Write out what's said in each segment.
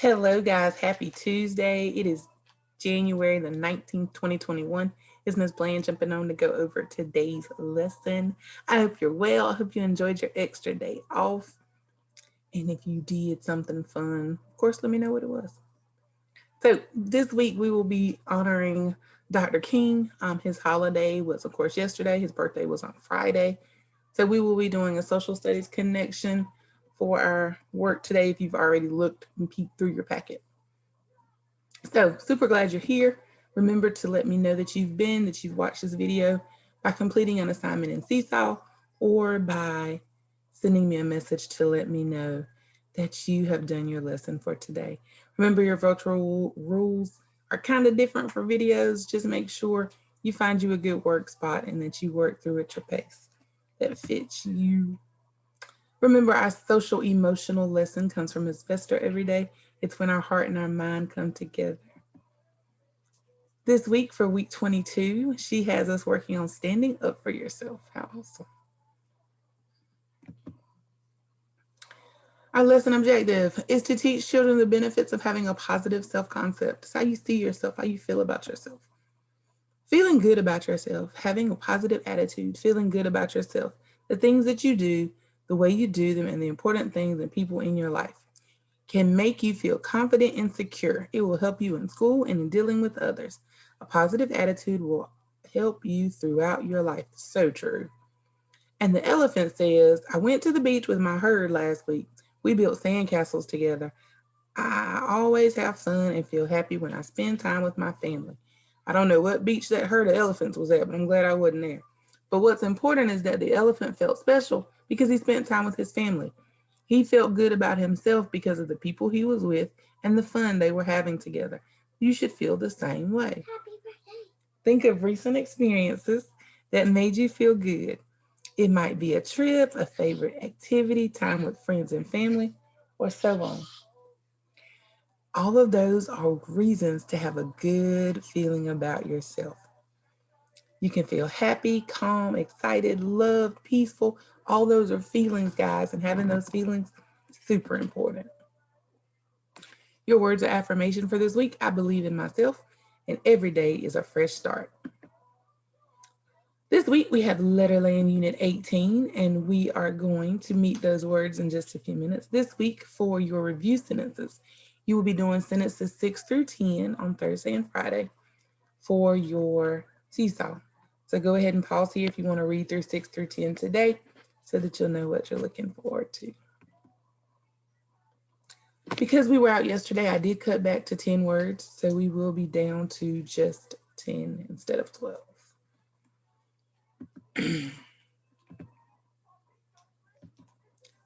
Hello, guys. Happy Tuesday. It is January the 19th, 2021. It's Miss Bland jumping on to go over today's lesson. I hope you're well. I hope you enjoyed your extra day off. And if you did something fun, of course, let me know what it was. So, this week we will be honoring Dr. King. His holiday was, of course, yesterday. His birthday was on Friday. So, we will be doing a social studies connection for our work today if you've already looked and peeked through your packet. So, super glad you're here. Remember to let me know that you've watched this video by completing an assignment in Seesaw or by sending me a message to let me know that you have done your lesson for today. Remember, your virtual rules are kind of different for videos. Just make sure you find you a good work spot and that you work through at your pace that fits you. Remember, our social emotional lesson comes from Ms. Vester every day. It's when our heart and our mind come together. This week for week 22, she has us working on standing up for yourself. How awesome. Our lesson objective is to teach children the benefits of having a positive self-concept. It's how you see yourself, how you feel about yourself. Feeling good about yourself, having a positive attitude, feeling good about yourself, the things that you do, the way you do them, and the important things and people in your life can make you feel confident and secure. It will help you in school and in dealing with others. A positive attitude will help you throughout your life. So true. And the elephant says, I went to the beach with my herd last week. We built sandcastles together. I always have fun and feel happy when I spend time with my family. I don't know what beach that herd of elephants was at, but I'm glad I wasn't there. But what's important is that the elephant felt special because he spent time with his family. He felt good about himself because of the people he was with and the fun they were having together. You should feel the same way. Think of recent experiences that made you feel good. It might be a trip, a favorite activity, time with friends and family, or so on. All of those are reasons to have a good feeling about yourself. You can feel happy, calm, excited, loved, peaceful. All those are feelings, guys, and having those feelings is super important. Your words of affirmation for this week: I believe in myself, and every day is a fresh start. This week we have Letterland Unit 18, and we are going to meet those words in just a few minutes. This week for your review sentences, you will be doing sentences 6 through 10 on Thursday and Friday for your Seesaw. So go ahead and pause here if you want to read through 6 through 10 today so that you'll know what you're looking forward to. Because we were out yesterday, I did cut back to 10 words, so we will be down to just 10 instead of 12.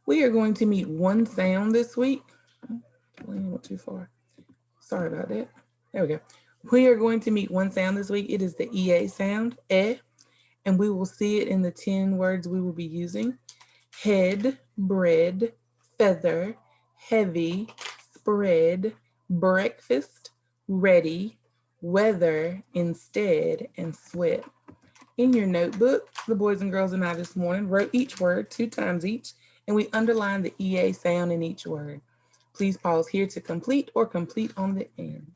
We are going to meet one sound this week. I went too far. Sorry about that. There we go. We are going to meet one sound this week. It is the EA sound, and we will see it in the 10 words we will be using. Head, bread, feather, heavy, spread, breakfast, ready, weather, instead, and sweat. In your notebook, the boys and girls and I this morning wrote each word 2 times each, and we underlined the EA sound in each word. Please pause here to complete or complete on the end.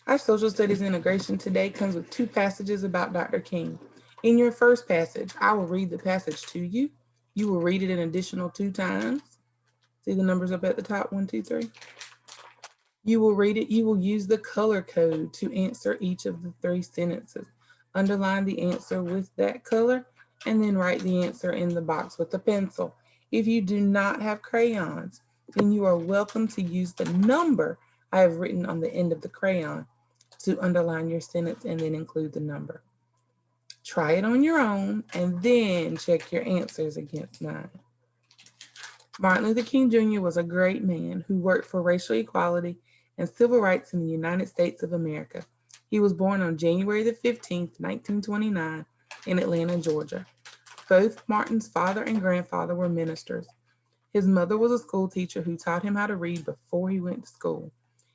Our social studies integration today comes with 2 passages about Dr. King. In your first passage, I will read the passage to you. You will read it an additional 2 times. See the numbers up at the top, 1, 2, 3. You will read it. You will use the color code to answer each of the 3 sentences. Underline the answer with that color and then write the answer in the box with a pencil. If you do not have crayons, then you are welcome to use the number I have written on the end of the crayon to underline your sentence and then include the number. Try it on your own and then check your answers against mine. Martin Luther King Jr. was a great man who worked for racial equality and civil rights in the United States of America. He was born on January the 15th, 1929 in Atlanta, Georgia. Both Martin's father and grandfather were ministers. His mother was a school teacher who taught him how to read before he went to school.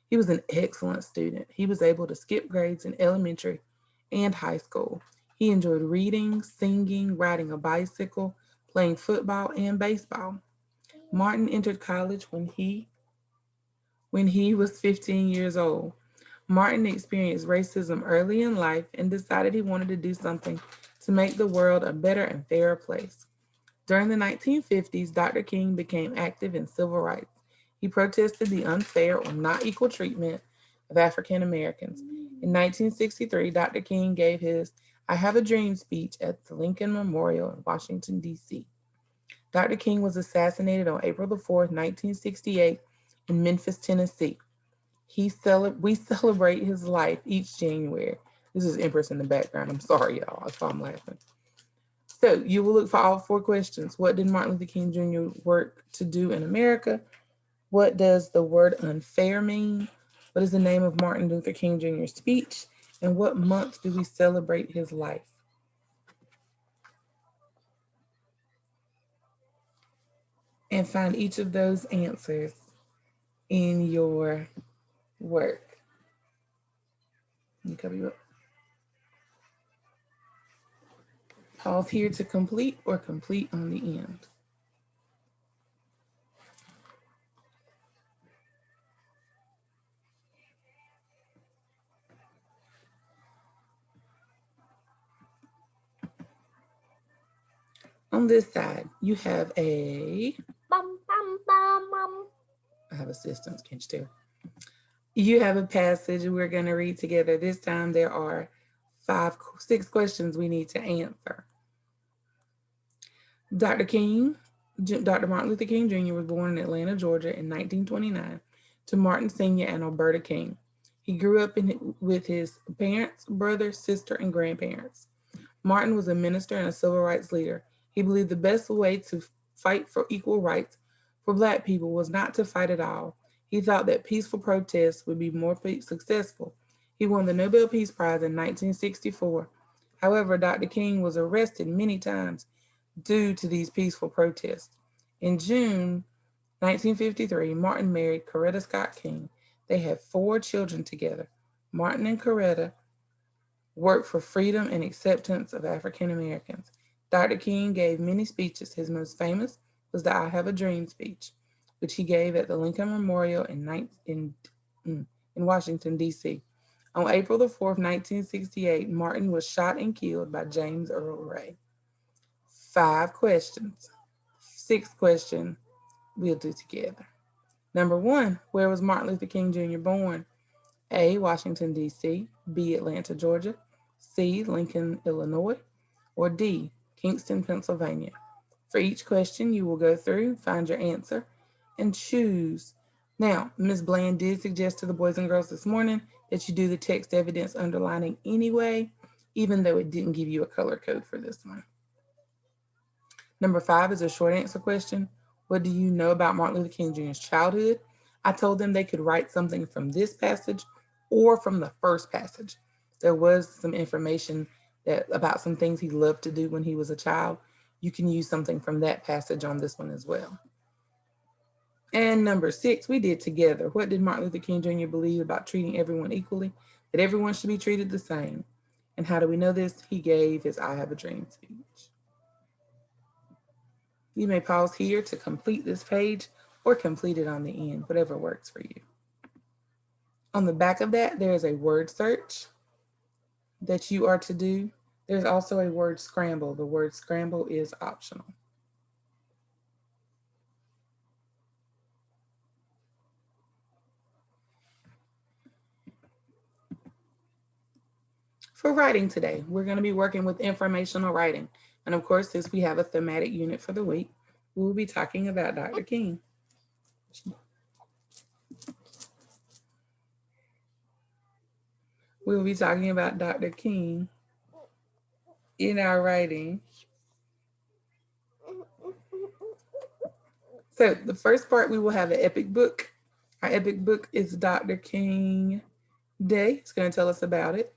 He was an excellent student. He was able to skip grades in elementary and high school. He enjoyed reading, singing, riding a bicycle, playing football and baseball. Martin entered college when he was 15 years old. Martin experienced racism early in life and decided he wanted to do something to make the world a better and fairer place. During the 1950s, Dr. King became active in civil rights. He protested the unfair or not equal treatment of African Americans. In 1963, Dr. King gave his I Have a Dream speech at the Lincoln Memorial in Washington, D.C. Dr. King was assassinated on April the 4th, 1968, in Memphis, Tennessee. We celebrate his life each January. This is Empress in the background. I'm sorry, y'all. That's why I'm laughing. So you will look for all four questions. What did Martin Luther King Jr. work to do in America? What does the word unfair mean? What is the name of Martin Luther King Jr.'s speech? And what month do we celebrate his life? And find each of those answers in your work. Let me cover you up. Pause here to complete or complete on the end. On this side, you have I have assistants, can't you tell? You have a passage we're going to read together. This time there are 6 questions we need to answer. Dr. Martin Luther King Jr. was born in Atlanta, Georgia in 1929 to Martin Sr. and Alberta King. He grew up with his parents, brother, sister, and grandparents. Martin was a minister and a civil rights leader. He believed the best way to fight for equal rights for Black people was not to fight at all. He thought that peaceful protests would be more successful. He won the Nobel Peace Prize in 1964. However, Dr. King was arrested many times due to these peaceful protests. In June 1953, Martin married Coretta Scott King. They had 4 children together. Martin and Coretta worked for freedom and acceptance of African Americans. Dr. King gave many speeches. His most famous was the I Have a Dream speech, which he gave at the Lincoln Memorial in Washington, D.C. On April the 4th, 1968, Martin was shot and killed by James Earl Ray. 5 questions. 6th question we'll do together. Number 1, where was Martin Luther King Jr. born? A, Washington, D.C., B, Atlanta, Georgia, C, Lincoln, Illinois, or D, Kingston, Pennsylvania. For each question, you will go through, find your answer, and choose. Now, Ms. Bland did suggest to the boys and girls this morning that you do the text evidence underlining anyway, even though it didn't give you a color code for this one. Number 5 is a short answer question. What do you know about Martin Luther King Jr.'s childhood? I told them they could write something from this passage or from the first passage. There was some information about some things he loved to do when he was a child. You can use something from that passage on this one as well. And number 6, we did together. What did Martin Luther King Jr. believe about treating everyone equally? That everyone should be treated the same. And how do we know this? He gave his I Have a Dream speech. You may pause here to complete this page or complete it on the end, whatever works for you. On the back of that, there is a word search that you are to do. There's also a word scramble. The word scramble is optional. For writing today, we're going to be working with informational writing. And of course, since we have a thematic unit for the week, we will be talking about Dr. King. We will be talking about Dr. King in our writing. So the first part, we will have an epic book. Our epic book is Dr. King Day. It's going to tell us about it.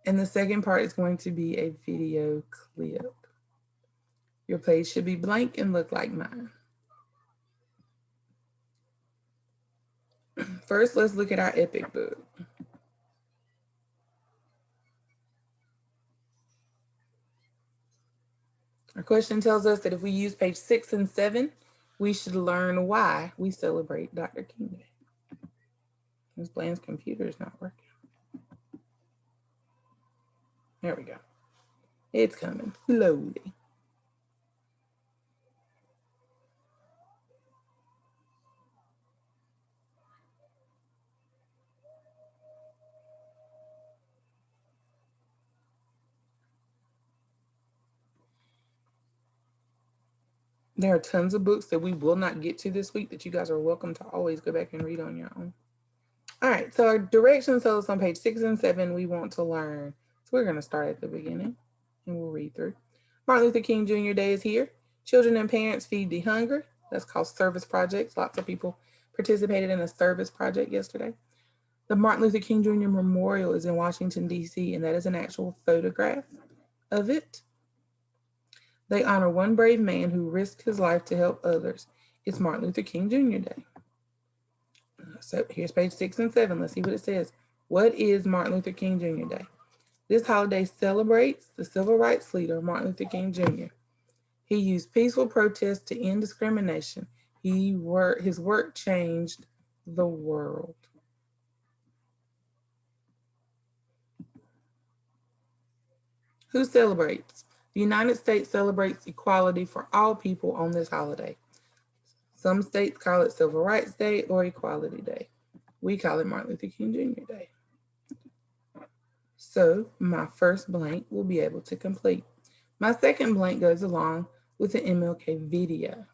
And the second part is going to be a video clip. Your page should be blank and look like mine. First, let's look at our epic book. Our question tells us that if we use page 6 and 7 We should learn why we celebrate Dr. King Day. Ms. Bland's computer is not working. There we go. It's coming slowly. There are tons of books that we will not get to this week that you guys are welcome to always go back and read on your own. All right, so our directions tell us on page 6 and 7 we want to learn. So we're going to start at the beginning and we'll read through. Martin Luther King Jr. Day is here. Children and parents feed the hunger. That's called service projects. Lots of people participated in a service project yesterday. The Martin Luther King Jr. Memorial is in Washington, D.C., and that is an actual photograph of it. They honor one brave man who risked his life to help others. It's Martin Luther King Jr. Day. So here's page 6 and 7. Let's see what it says. What is Martin Luther King Jr. Day? This holiday celebrates the civil rights leader, Martin Luther King Jr. He used peaceful protests to end discrimination. His work changed the world. Who celebrates? The United States celebrates equality for all people on this holiday. Some states call it Civil Rights Day or Equality Day. We call it Martin Luther King Jr. Day. So my first blank will be able to complete. My second blank goes along with the MLK video.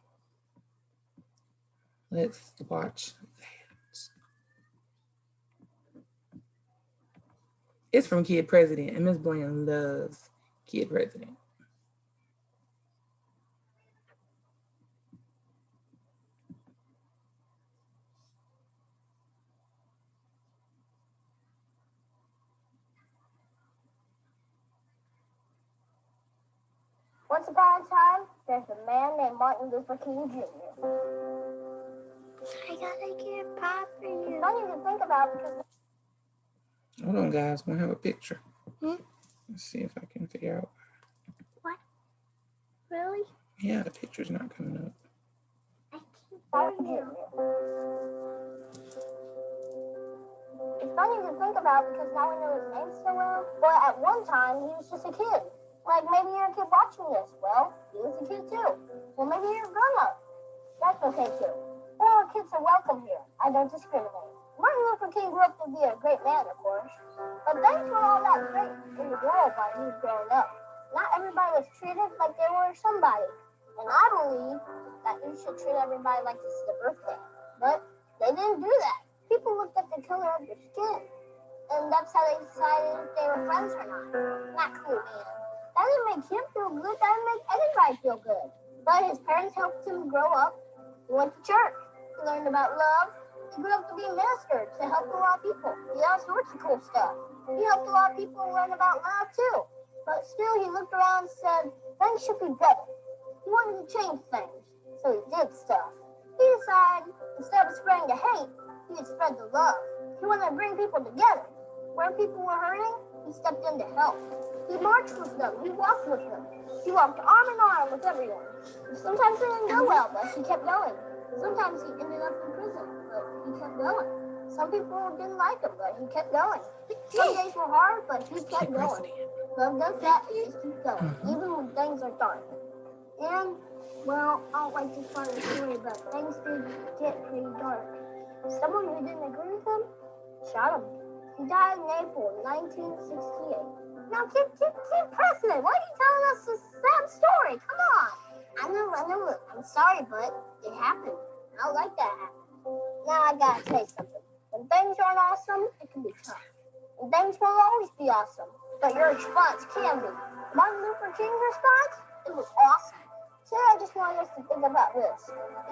Let's watch that. It's from Kid President, and Ms. Bland loves Kid President. Once upon a time, there's a man named Martin Luther King Jr. I gotta get pop for you. Funny to think about because... Hold on, guys. We'll have a picture. Let's see if I can figure out. What? Really? Yeah, the picture's not coming up. Martin Jr. It's funny to think about because now we know his name so well. But at one time, he was just a kid. Like, maybe you're a kid watching this. Well, he was a kid too. Well, maybe you're a grown-up. That's okay too. All kids are welcome here. I don't discriminate. Martin Luther King grew up to be a great man, of course. But things were all that great in the world while he was growing up. Not everybody was treated like they were somebody. And I believe that you should treat everybody like this is a birthday. But they didn't do that. People looked at the color of your skin. And that's how they decided if they were friends or not. Not cool, man. That didn't make him feel good. That didn't make anybody feel good. But his parents helped him grow up. He went to church. He learned about love. He grew up to be a minister to help a lot of people. He did all sorts of cool stuff. He helped a lot of people learn about love too. But still, he looked around and said, things should be better. He wanted to change things. So he did stuff. He decided, instead of spreading the hate, he would spread the love. He wanted to bring people together. Where people were hurting, he stepped in to help. He marched with them. He walked with them. He walked arm in arm with everyone. Sometimes it didn't go well, but he kept going. Sometimes he ended up in prison, but he kept going. Some people didn't like him, but he kept going. Some days were hard, but he kept going. Love does that, it just keeps going, even when things are dark. And, well, I don't like to start a story, but things did get pretty dark. Someone who didn't agree with him shot him. He died in April 1968. Now, keep pressing. Why are you telling us this sad story? Come on. I know. I'm sorry, but it happened. I don't like that happening. Now, I gotta say something. When things aren't awesome, it can be tough. And things won't always be awesome, but your response can be. Martin Luther King's response? It was awesome. Today, I just wanted us to think about this.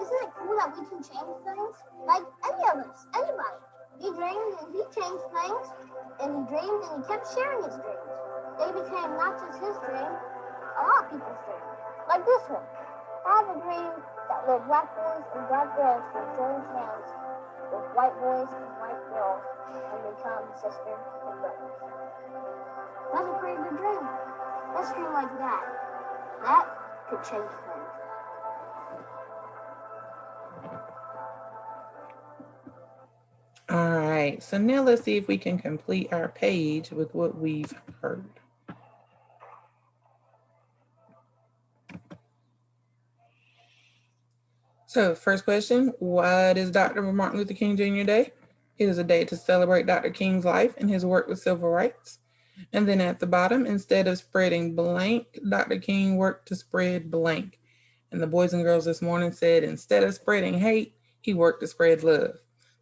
Isn't it cool that we can change things? Like any of us, anybody. He dreamed and he changed things, and he dreamed and he kept sharing his dreams. They became not just his dream, a lot of people's dreams. Like this one. I have a dream that little black boys and black girls will join hands with white boys and white girls and become sisters and brothers. That's a pretty good dream. Let's dream like that. That could change things. right, so now let's see if we can complete our page with what we've heard. So, first question, what is Dr. Martin Luther King Jr. Day? It is a day to celebrate Dr. King's life and his work with civil rights. And then at the bottom, instead of spreading blank, Dr. King worked to spread blank. And the boys and girls this morning said, instead of spreading hate, he worked to spread love.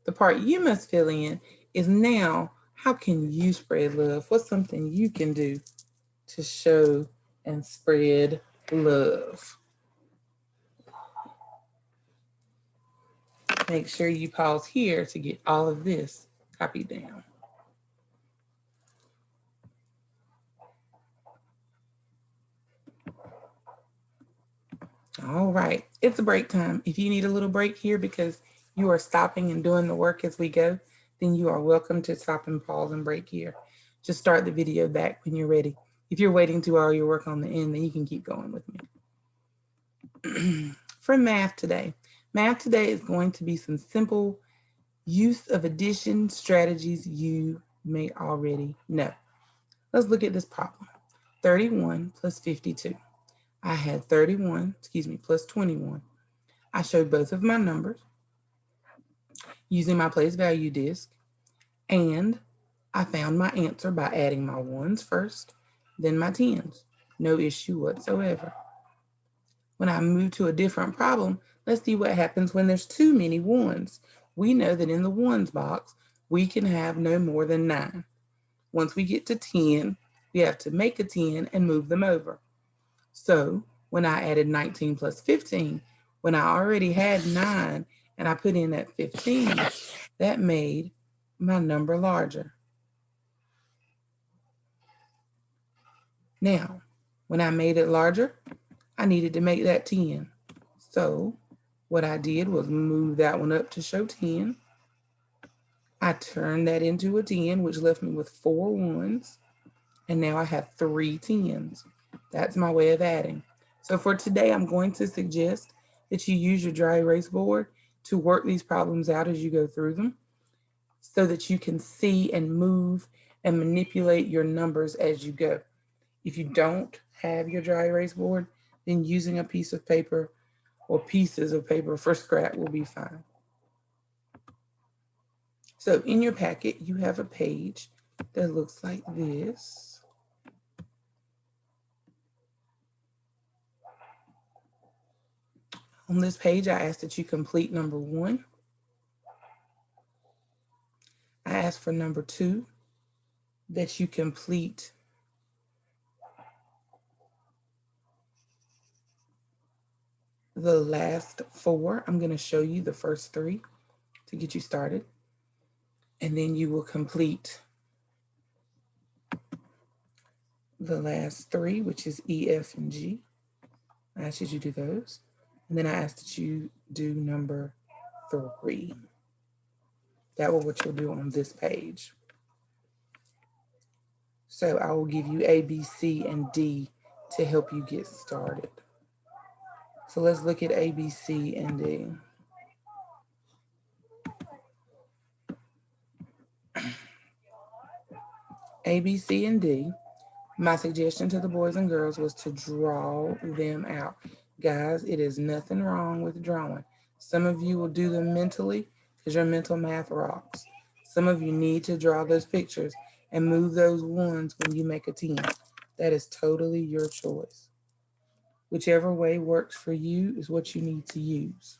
The part you must fill in is now, how can you spread love? What's something you can do to show and spread love? Make sure you pause here to get all of this copied down. All right, it's a break time. If you need a little break here because you are stopping and doing the work as we go, then you are welcome to stop and pause and break here. Just start the video back when you're ready. If you're waiting to all your work on the end, then you can keep going with me. For math today is going to be some simple use of addition strategies you may already know. Let's look at this problem. 31 plus 52. I had 31, plus 21. I showed both of my numbers using my place value disk, and I found my answer by adding my ones first, then my tens. No issue whatsoever. When I move to a different problem, let's see what happens when there's too many ones. We know that in the ones box, we can have no more than 9. Once we get to 10, we have to make a 10 and move them over. So when I added 19 plus 15, when I already had 9 and I put in that 15, that made my number larger. Now, when I made it larger, I needed to make that 10. So what I did was move that one up to show 10. I turned that into a 10, which left me with 4 ones. And now I have 3 10s. That's my way of adding. So for today, I'm going to suggest that you use your dry erase board to work these problems out as you go through them so that you can see and move and manipulate your numbers as you go. If you don't have your dry erase board, then using a piece of paper or pieces of paper for scrap will be fine. So in your packet, you have a page that looks like this. On this page, I ask that you complete number 1. I ask for number 2, that you complete the last 4. I'm going to show you the first 3 to get you started. And then you will complete the last 3, which is E, F, and G. I ask that you do those. And then I ask that you do number 3. That was what you'll do on this page. So I will give you A, B, C, and D to help you get started. So let's look at A, B, C, and D. A, B, C, and D. My suggestion to the boys and girls was to draw them out. Guys, it is nothing wrong with drawing. Some of you will do them mentally because your mental math rocks. Some of you need to draw those pictures and move those ones when you make a 10. That is totally your choice. Whichever way works for you is what you need to use.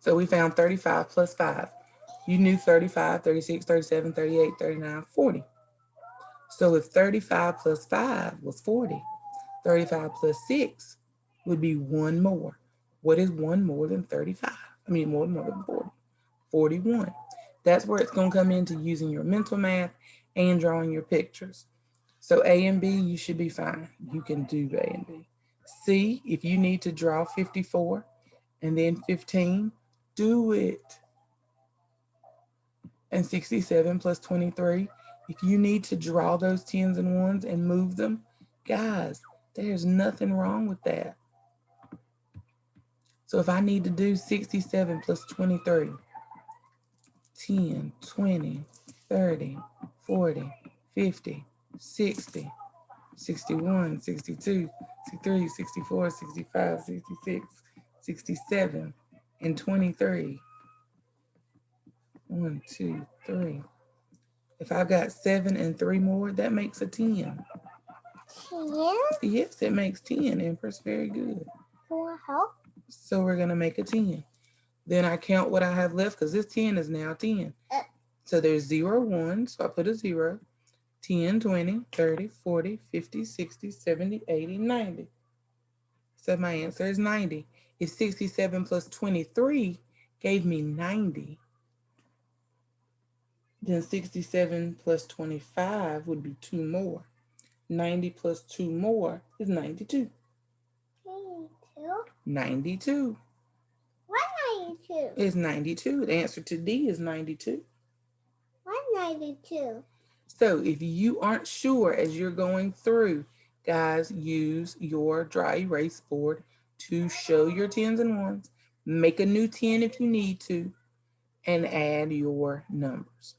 So we found 35 plus 5. You knew 35, 36, 37, 38, 39, 40. So if 35 plus 5 was 40, 35 plus 6 would be 1 more. What is 1 more than 35? More than 40. 41. That's where it's going to come into using your mental math and drawing your pictures. So A and B, you should be fine. You can do A and B. C, if you need to draw 54 and then 15, do it. And 67 plus 23, if you need to draw those 10s and 1s and move them, guys, there's nothing wrong with that. So if I need to do 67 plus 23, 10, 20, 30, 40, 50, 60, 61, 62, 63, 64, 65, 66, 67, and 23. 1, 2, 3. If I've got 7 and 3 more, that makes a 10. 10? Yes, it makes 10, Empress. Very good. Want help? So we're going to make a 10. Then I count what I have left because this 10 is now 10. So there's 0, 1, so I put a 0. 10, 20, 30, 40, 50, 60, 70, 80, 90. So my answer is 90. If 67 plus 23 gave me 90, then 67 plus 25 would be 2 more. 90 plus 2 more is 92. 92? 92 What 92? is 92. The answer to D is 92. What 92? So if you aren't sure as you're going through, guys, use your dry erase board to show your 10s and 1s. Make a new 10 if you need to, and add your numbers.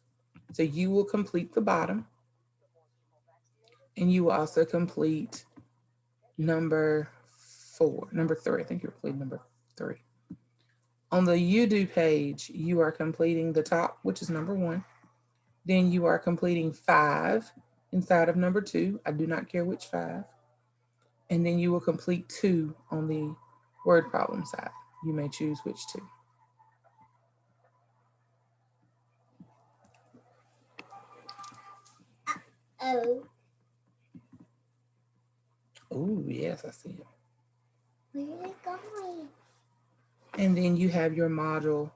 So you will complete the bottom, and you will also complete number 3. I think you're completing number 3. On the you do page, you are completing the top, which is number 1. Then you are completing 5 inside of number 2. I do not care which 5. And then you will complete 2 on the word problem side. You may choose which 2. Oh. Oh, yes, I see it. Where is it going? And then you have your module,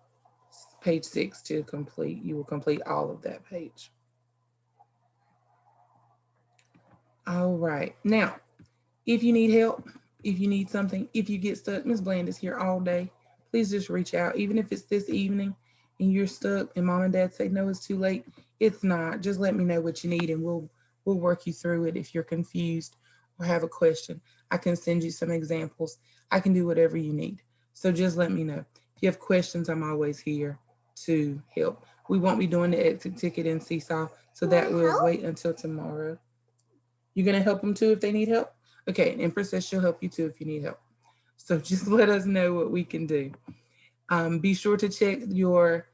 page 6, to complete. You will complete all of that page. All right. Now, if you need help, if you need something, if you get stuck, Ms. Bland is here all day. Please just reach out. Even if it's this evening and you're stuck and mom and dad say, no, it's too late. It's not. Just let me know what you need and we'll work you through it. If you're confused or have a question, I can send you some examples. I can do whatever you need. So just let me know. If you have questions, I'm always here to help. We won't be doing the exit ticket in Seesaw, so that will wait until tomorrow. You're going to help them too if they need help? Okay, and Empress says she'll help you too if you need help. So just let us know what we can do. Be sure to check your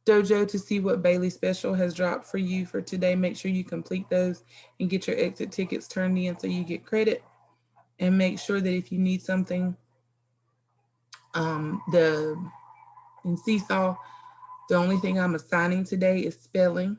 dojo to see what Bailey Special has dropped for you for today. Make sure you complete those and get your exit tickets turned in so you get credit. And make sure that if you need something, in Seesaw, the only thing I'm assigning today is spelling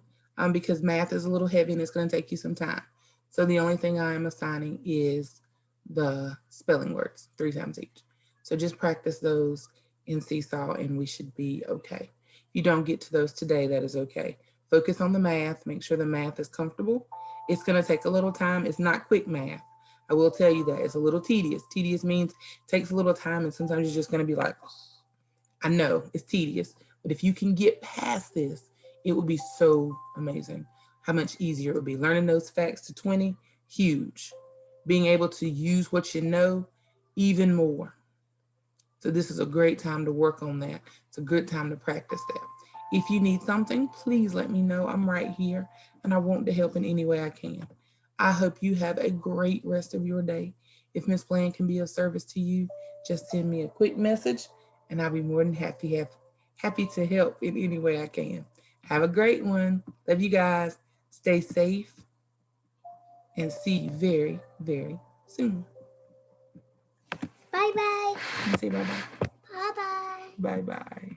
because math is a little heavy and it's going to take you some time. So the only thing I am assigning is the spelling words 3 times each. So just practice those in Seesaw and we should be okay. If you don't get to those today, that is okay. Focus on the math. Make sure the math is comfortable. It's going to take a little time. It's not quick math. I will tell you that. It's a little tedious. Tedious means it takes a little time and sometimes you're just going to be like, I know it's tedious, but if you can get past this, it would be so amazing how much easier it would be. Learning those facts to 20, huge. Being able to use what you know, even more. So this is a great time to work on that. It's a good time to practice that. If you need something, please let me know. I'm right here and I want to help in any way I can. I hope you have a great rest of your day. If Miss Bland can be of service to you, just send me a quick message and I'll be more than happy to help in any way I can. Have a great one. Love you guys. Stay safe and see you very, very soon. Bye-bye. Say bye-bye. Bye-bye. Bye-bye.